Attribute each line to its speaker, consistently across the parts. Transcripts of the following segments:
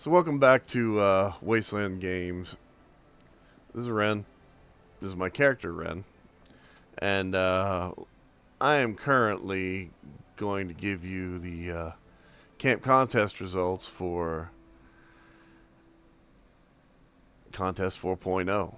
Speaker 1: So welcome back to Wasteland Games. This is Ren. This is my character Ren, and I am currently going to give you the camp contest results for contest 4.0.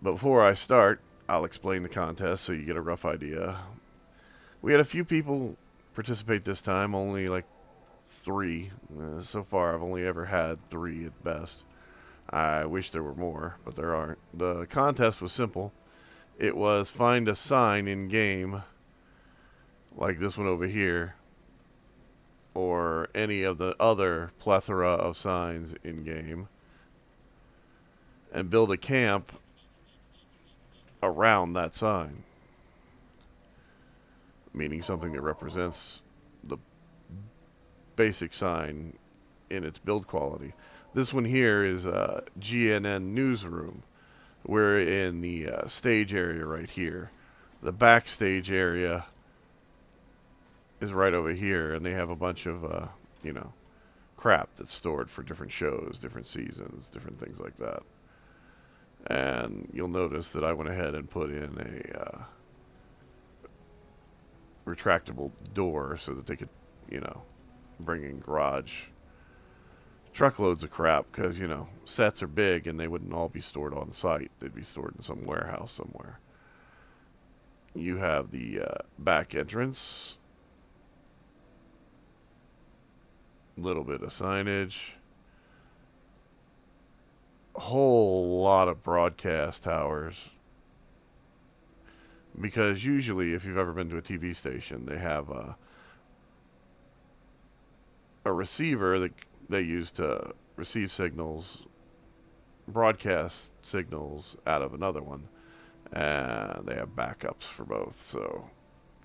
Speaker 1: But before I start, I'll explain the contest so you get a rough idea. We had a few people participate this time, only like 3. So far, I've only ever had 3 at best. I wish there were more, but there aren't. The contest was simple. It was find a sign in game, like this one over here, or any of the other plethora of signs in game, and build a camp around that sign, meaning something that represents the basic sign in its build quality. This one here is a GNN newsroom. We're in the stage area right here. The backstage area is right over here, and they have a bunch of, crap that's stored for different shows, different seasons, different things like that. And you'll notice that I went ahead and put in a retractable door so that they could, bring in garage truckloads of crap because, sets are big and they wouldn't all be stored on site. They'd be stored in some warehouse somewhere. You have the back entrance, little bit of signage, a whole lot of broadcast towers. Because usually, if you've ever been to a TV station, they have a receiver that they use to receive signals, broadcast signals out of another one, and they have backups for both. So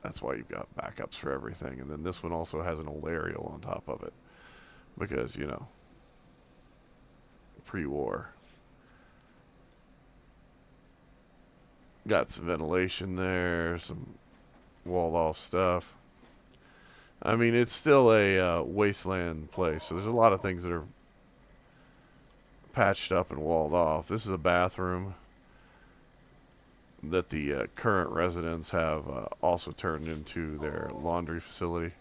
Speaker 1: that's why you've got backups for everything. And then this one also has an old aerial on top of it because, pre-war. Got some ventilation there, some walled off stuff. I mean, it's still a wasteland place, so there's a lot of things that are patched up and walled off. This is a bathroom that the current residents have also turned into their laundry facility.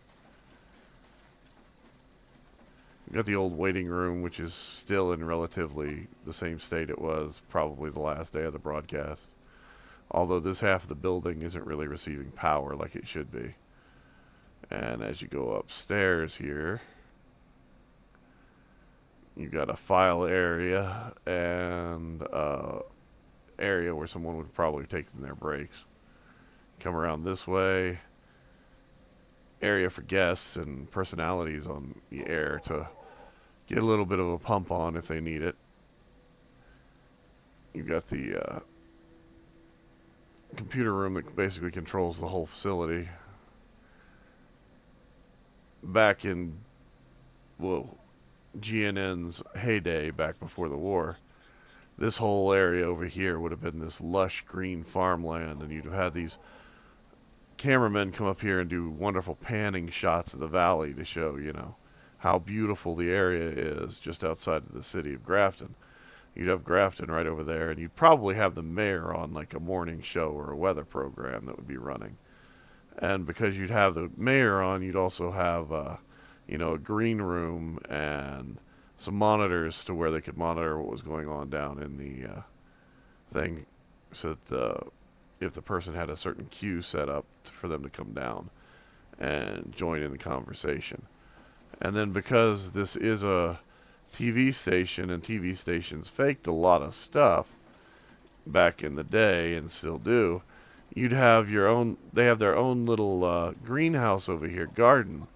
Speaker 1: You've got the old waiting room, which is still in relatively the same state it was probably the last day of the broadcast. Although this half of the building isn't really receiving power like it should be. And as you go upstairs here, you got a file area and area where someone would probably take their breaks. Come around this way, area for guests and personalities on the air to get a little bit of a pump on if they need it. You've got the computer room that basically controls the whole facility. Back in, GNN's heyday, back before the war, this whole area over here would have been this lush green farmland, and you'd have had these cameramen come up here and do wonderful panning shots of the valley to show, how beautiful the area is just outside of the city of Grafton. You'd have Grafton right over there, and you'd probably have the mayor on like a morning show or a weather program that would be running. And because you'd have the mayor on, you'd also have, a green room and some monitors to where they could monitor what was going on down in the thing, so that if the person had a certain queue set up for them to come down and join in the conversation. And then because this is a TV station, and TV stations faked a lot of stuff back in the day and still do, you'd have your own, they have their own little greenhouse over here, garden,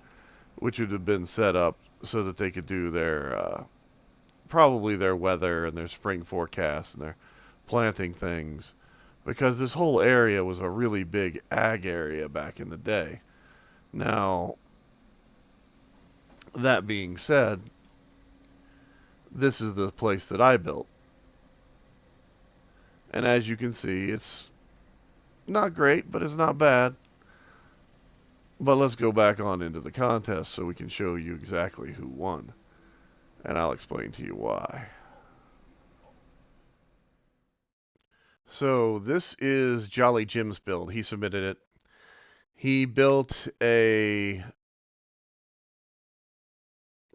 Speaker 1: which would have been set up so that they could do their, probably their weather and their spring forecast and their planting things. Because this whole area was a really big ag area back in the day. Now, that being said, this is the place that I built. And as you can see, it's not great, but it's not bad. But let's go back on into the contest so we can show you exactly who won. And I'll explain to you why. So this is Jolly Jim's build. He submitted it. He built a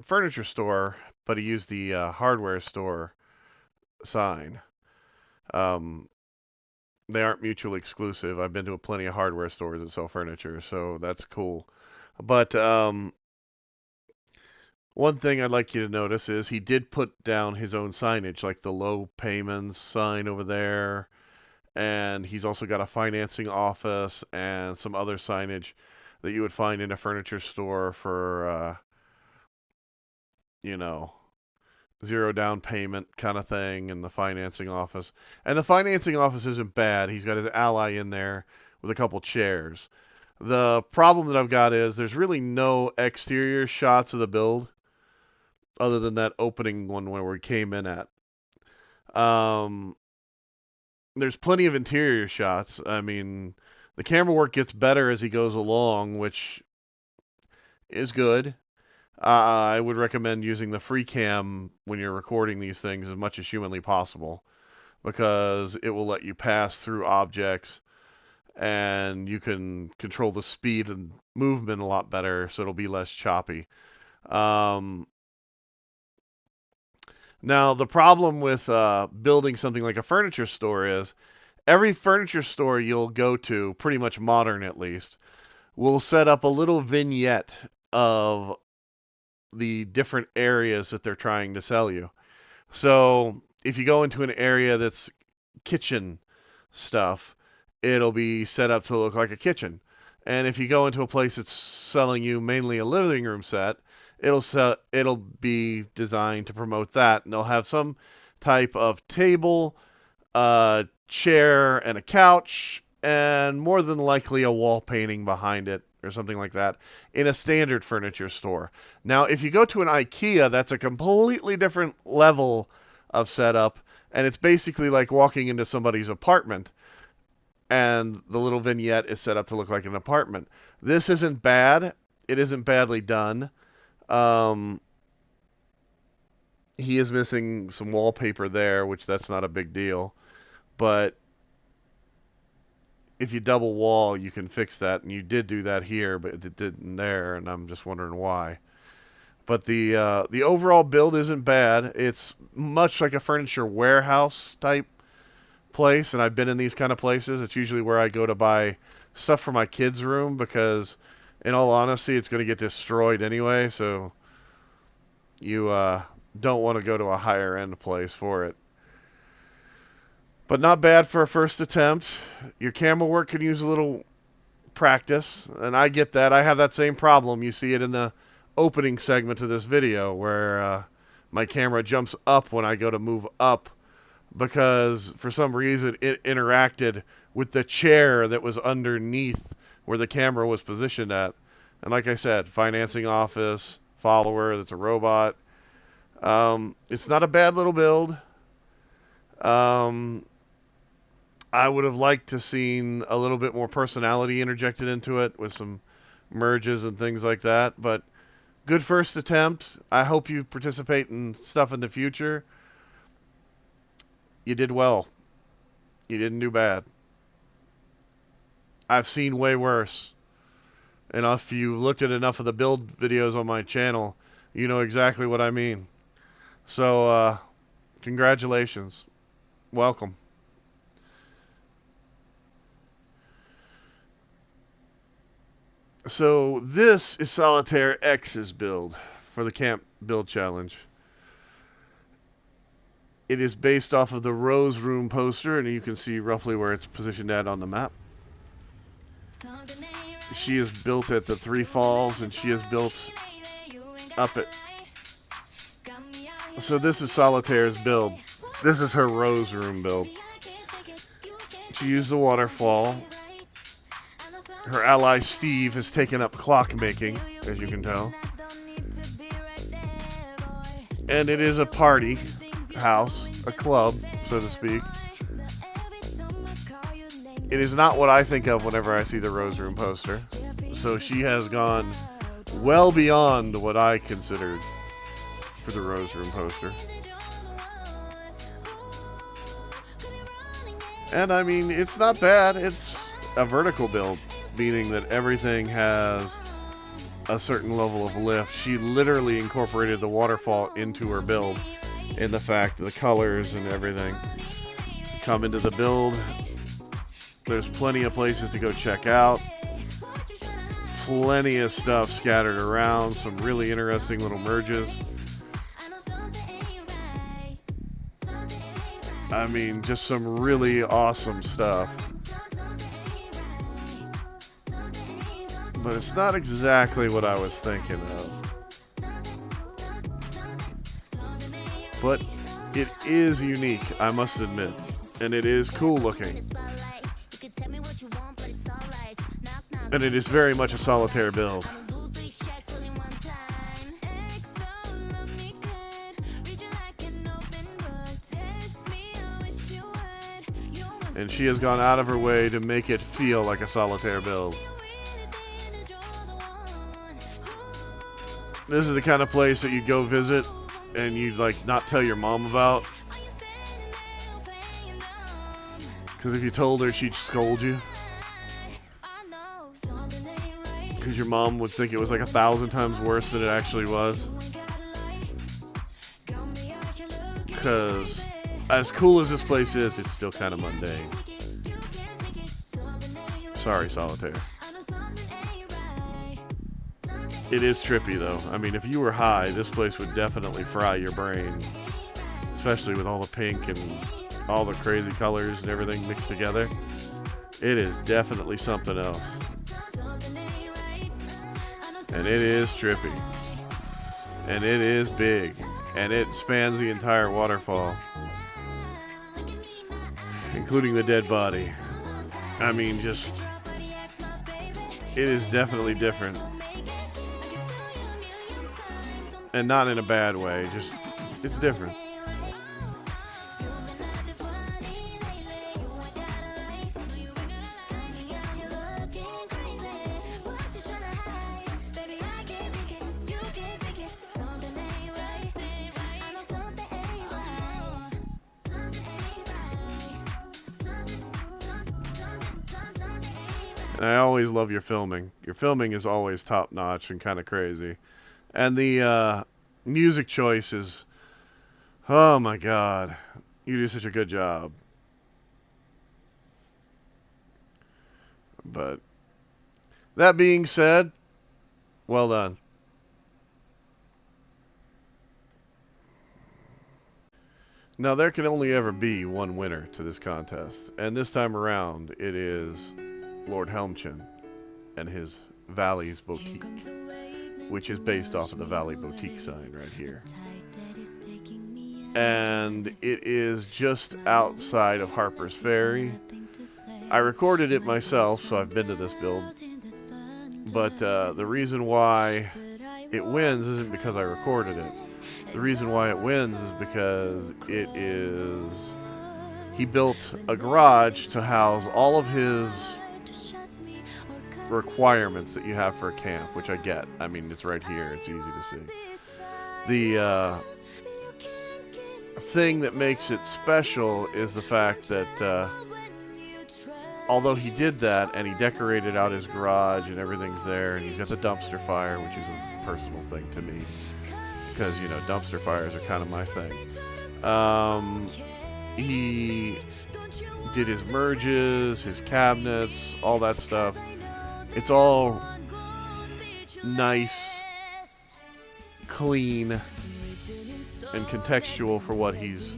Speaker 1: furniture store, but he used the hardware store sign. They aren't mutually exclusive. I've been to plenty of hardware stores that sell furniture, so that's cool. But one thing I'd like you to notice is he did put down his own signage, like the low payments sign over there. And he's also got a financing office and some other signage that you would find in a furniture store for, you know, zero down payment kind of thing in the financing office. And the financing office isn't bad. He's got his ally in there with a couple chairs. The problem that I've got is there's really no exterior shots of the build other than that opening one where we came in at. There's plenty of interior shots. I mean, the camera work gets better as he goes along, which is good. I would recommend using the free cam when you're recording these things as much as humanly possible, because it will let you pass through objects and you can control the speed and movement a lot better, so it'll be less choppy. Now, the problem with building something like a furniture store is every furniture store you'll go to, pretty much modern at least, will set up a little vignette of the different areas that they're trying to sell you. So if you go into an area that's kitchen stuff, it'll be set up to look like a kitchen. And if you go into a place that's selling you mainly a living room set, it'll be designed to promote that, and they'll have some type of table, chair, and a couch, and more than likely a wall painting behind it or something like that in a standard furniture store. Now, if you go to an IKEA, that's a completely different level of setup, and it's basically like walking into somebody's apartment, and the little vignette is set up to look like an apartment. This isn't bad. It isn't badly done. He is missing some wallpaper there, which that's not a big deal. But if you double wall, you can fix that. And you did do that here, but it didn't there, and I'm just wondering why. But the overall build isn't bad. It's much like a furniture warehouse type place, and I've been in these kind of places. It's usually where I go to buy stuff for my kids' room, because in all honesty, it's going to get destroyed anyway, so you don't want to go to a higher end place for it. But not bad for a first attempt. Your camera work could use a little practice, and I get that. I have that same problem. You see it in the opening segment of this video where my camera jumps up when I go to move up, because for some reason it interacted with the chair that was underneath where the camera was positioned at. And like I said, financing office, follower, that's a robot. It's not a bad little build. I would have liked to seen a little bit more personality interjected into it with some merges and things like that. But good first attempt. I hope you participate in stuff in the future. You did well. You didn't do bad. I've seen way worse. And if you looked at enough of the build videos on my channel, you know exactly what I mean. So, congratulations. Welcome. So, this is Solitaire X's build for the Camp Build Challenge. It is based off of the Rose Room poster, and you can see roughly where it's positioned at on the map. She is built at the Three Falls, and she is built up it. So this is Solitaire's build. This is her Rose Room build. She used the waterfall. Her ally Steve has taken up clock making, as you can tell. And it is a party house, a club, so to speak. It is not what I think of whenever I see the Rose Room poster. So she has gone well beyond what I considered. for the Rose Room poster. And I mean, it's not bad. It's a vertical build, meaning that everything has a certain level of lift. She literally incorporated the waterfall into her build in the fact that the colors and everything come into the build. There's plenty of places to go check out. Plenty of stuff scattered around. Some really interesting little merges. I mean, just some really awesome stuff. But it's not exactly what I was thinking of. But it is unique, I must admit. And it is cool looking. And it is very much a solitaire build. And she has gone out of her way to make it feel like a solitaire build. This is the kind of place that you'd go visit and you'd like not tell your mom about. Because if you told her, she'd scold you. Because your mom would think it was like 1,000 times worse than it actually was. Because as cool as this place is, it's still kind of mundane. Sorry, Solitaire. It is trippy though. I mean, if you were high, this place would definitely fry your brain. Especially with all the pink and all the crazy colors and everything mixed together. It is definitely something else. And it is trippy. And it is big. And it spans the entire waterfall. Including the dead body. I mean, just... it is definitely different. And not in a bad way, just... it's different. And I always love your filming. Your filming is always top-notch and kind of crazy. And the music choice is... oh my god. You do such a good job. But that being said, well done. Now there can only ever be one winner to this contest. And this time around it is Lord Helmchen and his Valley's Boutique, which is based off of the Valley Boutique sign right here. And it is just outside of Harper's Ferry. I recorded it myself, so I've been to this build. But the reason why it wins isn't because I recorded it. The reason why it wins is because it is... he built a garage to house all of his requirements that you have for a camp, which I get. I mean, it's right here. It's easy to see. The thing that makes it special is the fact that although he did that and he decorated out his garage and everything's there, and he's got the dumpster fire, which is a personal thing to me because, you know, dumpster fires are kind of my thing. He did his merges, his cabinets, all that stuff. It's all nice, clean, and contextual for what he's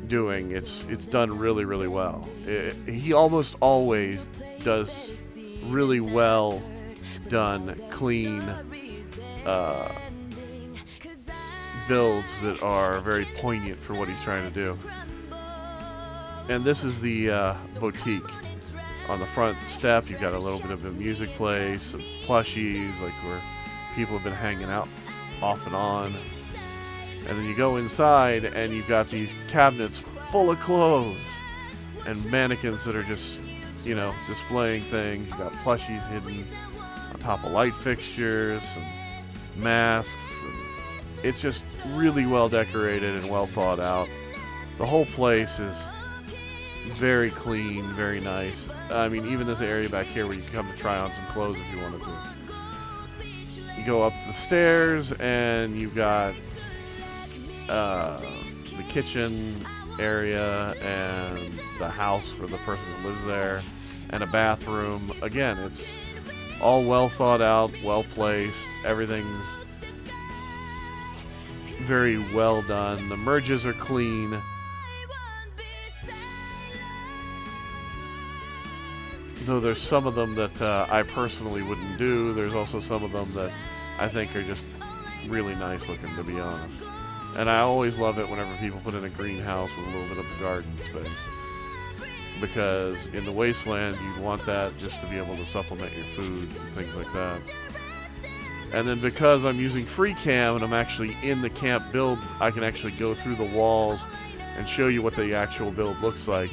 Speaker 1: doing. It's done really, really well. He almost always does really well done, clean builds that are very poignant for what he's trying to do. And this is the boutique. On the front step, you've got a little bit of a music place, some plushies, like where people have been hanging out off and on. And then you go inside, and you've got these cabinets full of clothes and mannequins that are just, you know, displaying things. You've got plushies hidden on top of light fixtures and masks and It's just really well decorated and well thought out. The whole place is very clean, very nice. I mean, even this area back here where you can come to try on some clothes if you wanted to. You go up the stairs and you've got the kitchen area and the house for the person that lives there, and a bathroom. Again, it's all well thought out, well placed. Everything's very well done. The merges are clean. Though there's some of them that I personally wouldn't do. There's also some of them that I think are just really nice looking, to be honest. And I always love it whenever people put in a greenhouse with a little bit of a garden space. Because in the Wasteland, you'd want that just to be able to supplement your food and things like that. And then because I'm using FreeCam and I'm actually in the camp build, I can actually go through the walls and show you what the actual build looks like.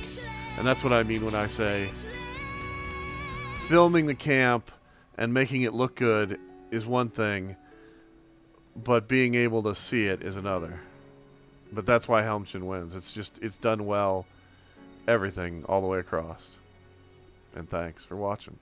Speaker 1: And that's what I mean when I say filming the camp and making it look good is one thing, but being able to see it is another. But that's why Helmchen wins. It's done well, everything all the way across. And thanks for watching.